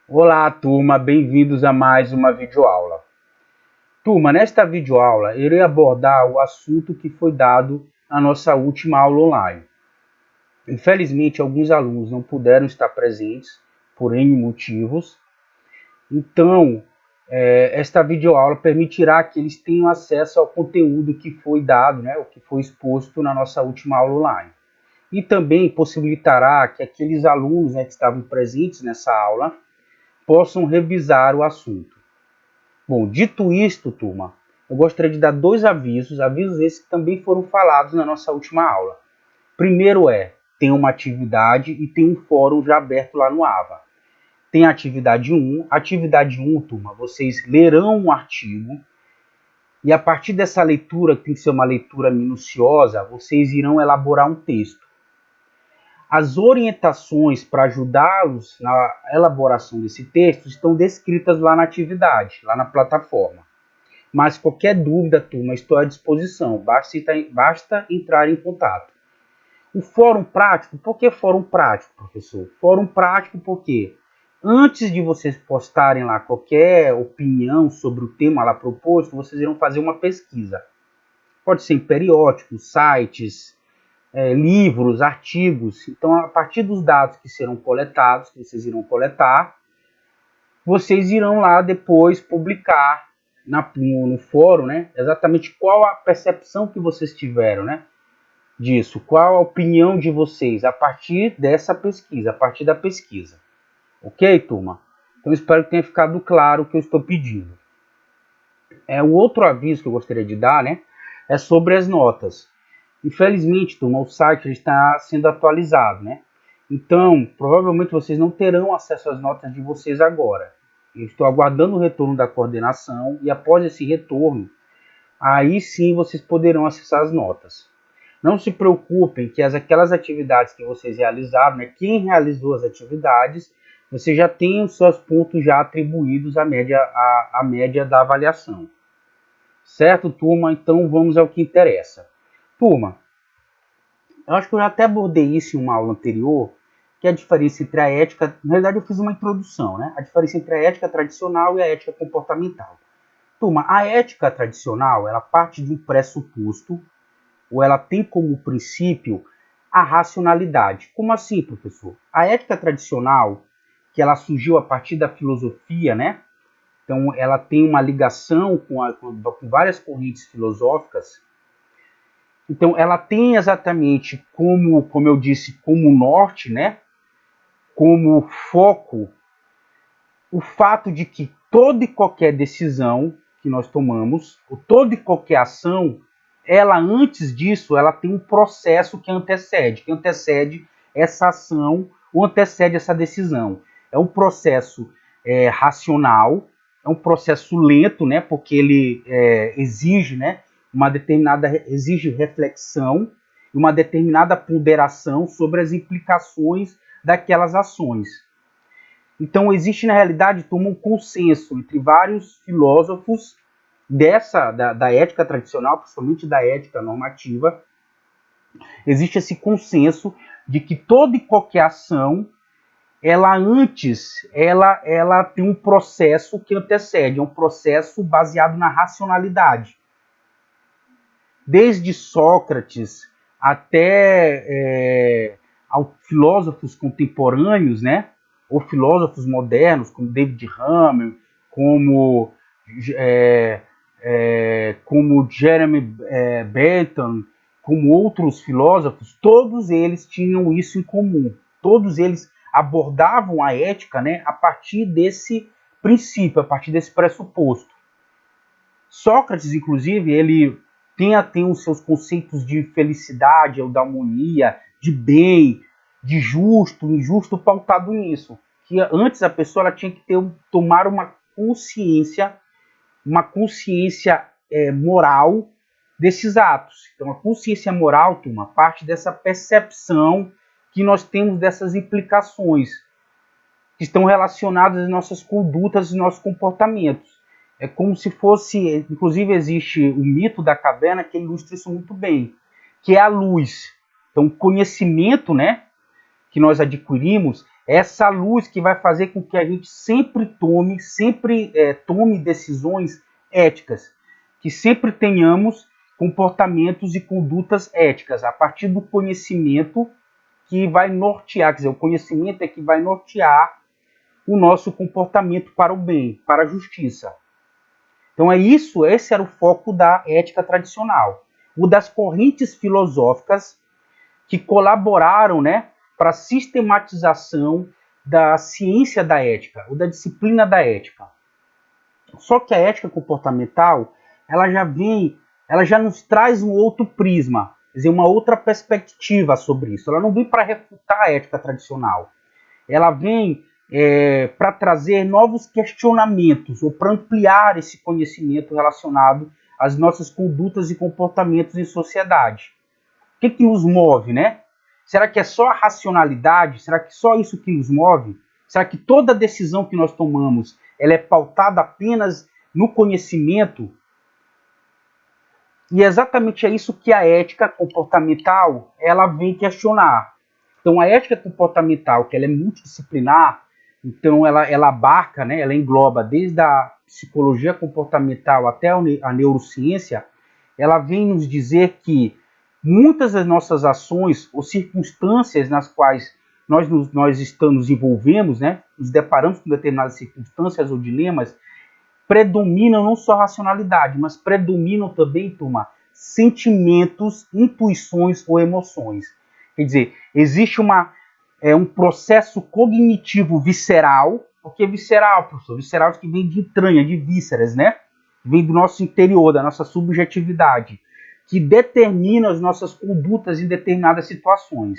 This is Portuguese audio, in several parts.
Olá, turma, bem-vindos a mais uma videoaula. Turma, nesta videoaula irei abordar o assunto que foi dado na nossa última aula online. Infelizmente, alguns alunos não puderam estar presentes por N motivos, então esta videoaula permitirá que eles tenham acesso ao conteúdo que foi dado, o que foi exposto na nossa última aula online. E também possibilitará que aqueles alunos que estavam presentes nessa aula possam revisar o assunto. Bom, dito isto, turma, eu gostaria de dar dois avisos esses que também foram falados na nossa última aula. Primeiro tem uma atividade e tem um fórum já aberto lá no AVA. Tem a atividade 1. Atividade 1, turma, vocês lerão um artigo e a partir dessa leitura, que tem que ser uma leitura minuciosa, vocês irão elaborar um texto. As orientações para ajudá-los na elaboração desse texto estão descritas lá na atividade, lá na plataforma. Mas qualquer dúvida, turma, estou à disposição. Basta entrar em contato. O fórum prático, por que fórum prático, professor? Fórum prático porque antes de vocês postarem lá qualquer opinião sobre o tema lá proposto, vocês irão fazer uma pesquisa. Pode ser em periódicos, sites, livros, artigos. Então, a partir dos dados que serão coletados, que vocês irão coletar, vocês irão lá depois publicar no fórum, exatamente qual a percepção que vocês tiveram, disso, qual a opinião de vocês a partir dessa pesquisa, a partir da pesquisa. Ok, turma? Então, espero que tenha ficado claro o que eu estou pedindo. O outro aviso que eu gostaria de dar, é sobre as notas. Infelizmente, turma, o site está sendo atualizado, Então, provavelmente vocês não terão acesso às notas de vocês agora. Eu estou aguardando o retorno da coordenação e após esse retorno, aí sim vocês poderão acessar as notas. Não se preocupem que aquelas atividades que vocês realizaram, quem realizou as atividades, você já tem os seus pontos já atribuídos à média da avaliação. Certo, turma? Então vamos ao que interessa. Turma, eu acho que eu já até abordei isso em uma aula anterior, que é a diferença entre a ética... Na verdade, eu fiz uma introdução, A diferença entre a ética tradicional e a ética comportamental. Turma, a ética tradicional, ela parte de um pressuposto, ou ela tem como princípio a racionalidade. Como assim, professor? A ética tradicional, que ela surgiu a partir da filosofia, Então, ela tem uma ligação com várias correntes filosóficas. Então, ela tem exatamente como eu disse, como norte, como foco, o fato de que toda e qualquer decisão que nós tomamos, ou toda e qualquer ação, ela, antes disso, ela tem um processo que antecede essa ação, ou antecede essa decisão. É um processo racional, é um processo lento, porque ele exige, exige reflexão e uma determinada ponderação sobre as implicações daquelas ações. Então, existe, na realidade, um consenso entre vários filósofos da ética tradicional, principalmente da ética normativa. Existe esse consenso de que toda e qualquer ação, ela tem um processo que antecede, é um processo baseado na racionalidade. Desde Sócrates até aos filósofos contemporâneos, ou filósofos modernos, como David Hume, como Jeremy Bentham, como outros filósofos, todos eles tinham isso em comum. Todos eles abordavam a ética a partir desse princípio, a partir desse pressuposto. Sócrates, inclusive, ele tem os seus conceitos de felicidade, ou da harmonia, de bem, de justo, injusto, pautado nisso. Que antes a pessoa ela tinha que tomar uma consciência moral desses atos. Então, a consciência moral, turma, parte dessa percepção que nós temos dessas implicações que estão relacionadas às nossas condutas e nossos comportamentos. É como se fosse, inclusive existe o mito da caverna que ilustra isso muito bem, que é a luz. Então, o conhecimento, que nós adquirimos, Essa luz que vai fazer com que a gente sempre tome decisões éticas, que sempre tenhamos comportamentos e condutas éticas, a partir do conhecimento que vai nortear, quer dizer, o conhecimento é que vai nortear o nosso comportamento para o bem, para a justiça. Então esse era o foco da ética tradicional, o das correntes filosóficas que colaboraram, né, para a sistematização da ciência da ética, ou da disciplina da ética. Só que a ética comportamental, ela já nos traz um outro prisma, quer dizer, uma outra perspectiva sobre isso. Ela não vem para refutar a ética tradicional. Ela vem para trazer novos questionamentos, ou para ampliar esse conhecimento relacionado às nossas condutas e comportamentos em sociedade. O que nos move, né? Será que é só a racionalidade? Será que só isso que nos move? Será que toda decisão que nós tomamos ela é pautada apenas no conhecimento? E exatamente é isso que a ética comportamental ela vem questionar. Então a ética comportamental, que ela é multidisciplinar, então ela abarca, né, ela engloba desde a psicologia comportamental até a neurociência, ela vem nos dizer que muitas das nossas ações ou circunstâncias nas quais nós nos envolvemos, né, nos deparamos com determinadas circunstâncias ou dilemas, predominam não só a racionalidade, mas predominam também, turma, sentimentos, intuições ou emoções. Quer dizer, existe um processo cognitivo visceral. O que é visceral, professor? Visceral que vem de entranha, de vísceras, né? Vem do nosso interior, da nossa subjetividade, que determina as nossas condutas em determinadas situações.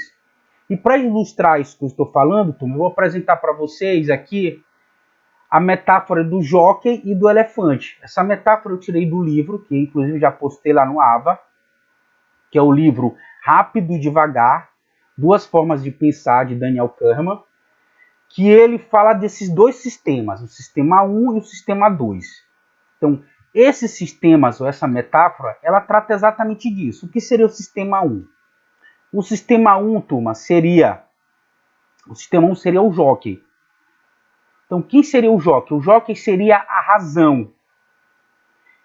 E para ilustrar isso que eu estou falando, turma, eu vou apresentar para vocês aqui a metáfora do jockey e do elefante. Essa metáfora eu tirei do livro, que inclusive já postei lá no AVA, que é o livro Rápido e Devagar, Duas Formas de Pensar, de Daniel Kahneman, que ele fala desses dois sistemas, o sistema 1 e o sistema 2. Então, esses sistemas, ou essa metáfora, ela trata exatamente disso. O que seria o sistema 1? O sistema 1, turma, seria o jockey. Então, quem seria o jockey? O jockey seria a razão.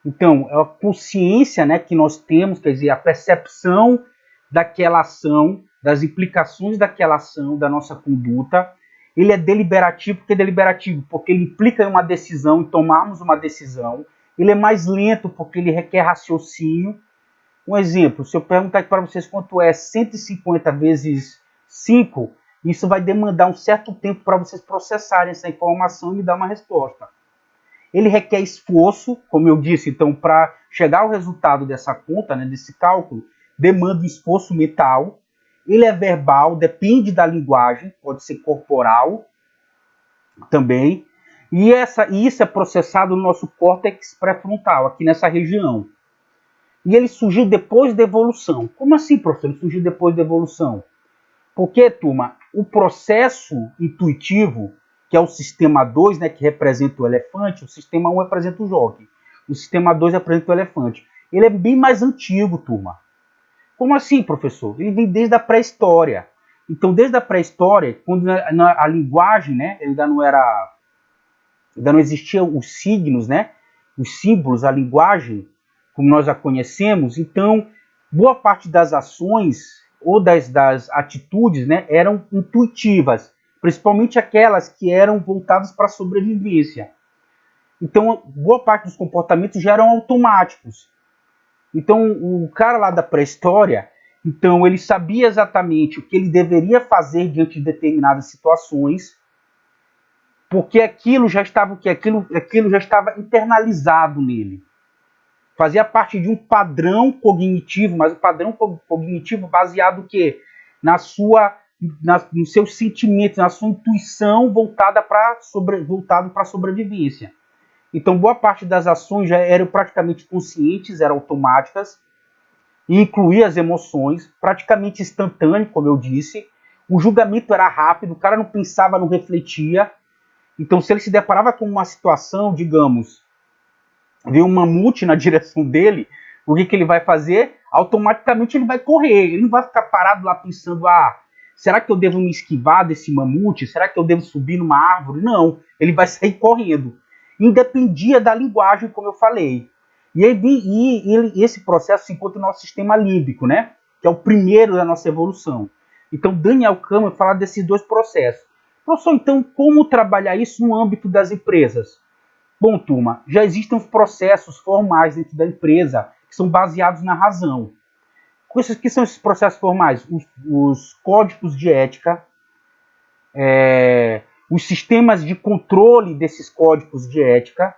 Então, é a consciência, né, que nós temos, quer dizer, a percepção daquela ação, das implicações daquela ação, da nossa conduta. Ele é deliberativo. Por que deliberativo? Porque ele implica em uma decisão, em tomarmos uma decisão. Ele é mais lento porque ele requer raciocínio. Um exemplo, se eu perguntar aqui para vocês quanto é 150 vezes 5, isso vai demandar um certo tempo para vocês processarem essa informação e me dar uma resposta. Ele requer esforço, como eu disse, então, para chegar ao resultado dessa conta, né, desse cálculo, demanda esforço mental. Ele é verbal, depende da linguagem, pode ser corporal também. E isso é processado no nosso córtex pré-frontal, aqui nessa região. E ele surgiu depois da evolução. Como assim, professor? Ele surgiu depois da evolução? Porque, turma, o processo intuitivo, que é o sistema 2, né, que representa o elefante, o sistema 1 representa o jockey. O sistema 2 representa o elefante. Ele é bem mais antigo, turma. Como assim, professor? Ele vem desde a pré-história. Então, desde a pré-história, quando a linguagem, né, ainda não existiam os signos, né, os símbolos, a linguagem, como nós a conhecemos, então, boa parte das ações ou das atitudes, né, eram intuitivas, principalmente aquelas que eram voltadas para a sobrevivência. Então, boa parte dos comportamentos já eram automáticos. Então, o cara lá da pré-história, então, ele sabia exatamente o que ele deveria fazer diante de determinadas situações, porque aquilo já estava internalizado nele. Fazia parte de um padrão cognitivo, mas o padrão cognitivo baseado o quê? Nos seus sentimentos, na sua intuição voltado para a sobrevivência. Então, boa parte das ações já eram praticamente conscientes, eram automáticas, e incluía as emoções, praticamente instantâneo, como eu disse. O julgamento era rápido, o cara não pensava, não refletia. Então, se ele se deparava com uma situação, digamos, vem um mamute na direção dele, o que ele vai fazer? Automaticamente ele vai correr. Ele não vai ficar parado lá pensando, Será que eu devo me esquivar desse mamute? Será que eu devo subir numa árvore? Não, ele vai sair correndo. Independia da linguagem, como eu falei. Esse processo se encontra no nosso sistema límbico, né? Que é o primeiro da nossa evolução. Então, Daniel Kahneman fala desses dois processos. Professor, então, como trabalhar isso no âmbito das empresas? Bom, turma, já existem os processos formais dentro da empresa que são baseados na razão. O que são esses processos formais? Os códigos de ética, os sistemas de controle desses códigos de ética,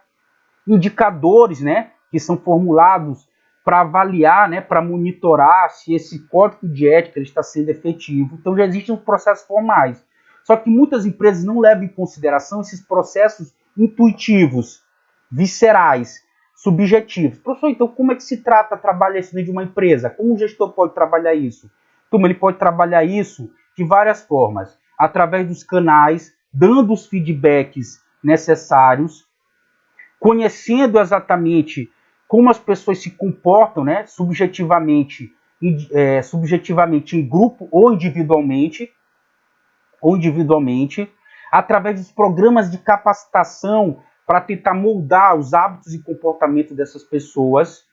indicadores, né, que são formulados para avaliar, né, para monitorar se esse código de ética ele está sendo efetivo. Então já existem os processos formais. Só que muitas empresas não levam em consideração esses processos intuitivos, viscerais, subjetivos. Professor, então como é que se trata trabalhar isso dentro de uma empresa? Como o gestor pode trabalhar isso? Então, ele pode trabalhar isso de várias formas. Através dos canais, dando os feedbacks necessários, conhecendo exatamente como as pessoas se comportam, né, subjetivamente em grupo ou individualmente, através dos programas de capacitação para tentar moldar os hábitos e comportamento dessas pessoas.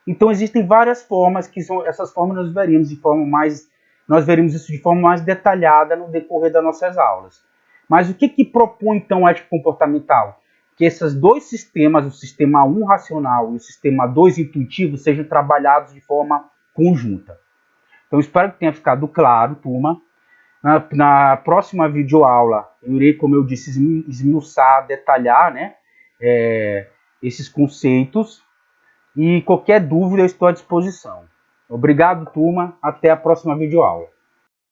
Então existem várias formas que são essas formas nós veremos isso de forma mais detalhada no decorrer das nossas aulas. Mas o que propõe então a ética comportamental? Que esses dois sistemas, o sistema 1 racional e o sistema 2 intuitivo, sejam trabalhados de forma conjunta. Então espero que tenha ficado claro, turma. Na próxima videoaula, eu irei, como eu disse, esmiuçar, detalhar, né, esses conceitos. E qualquer dúvida eu estou à disposição. Obrigado, turma. Até a próxima videoaula.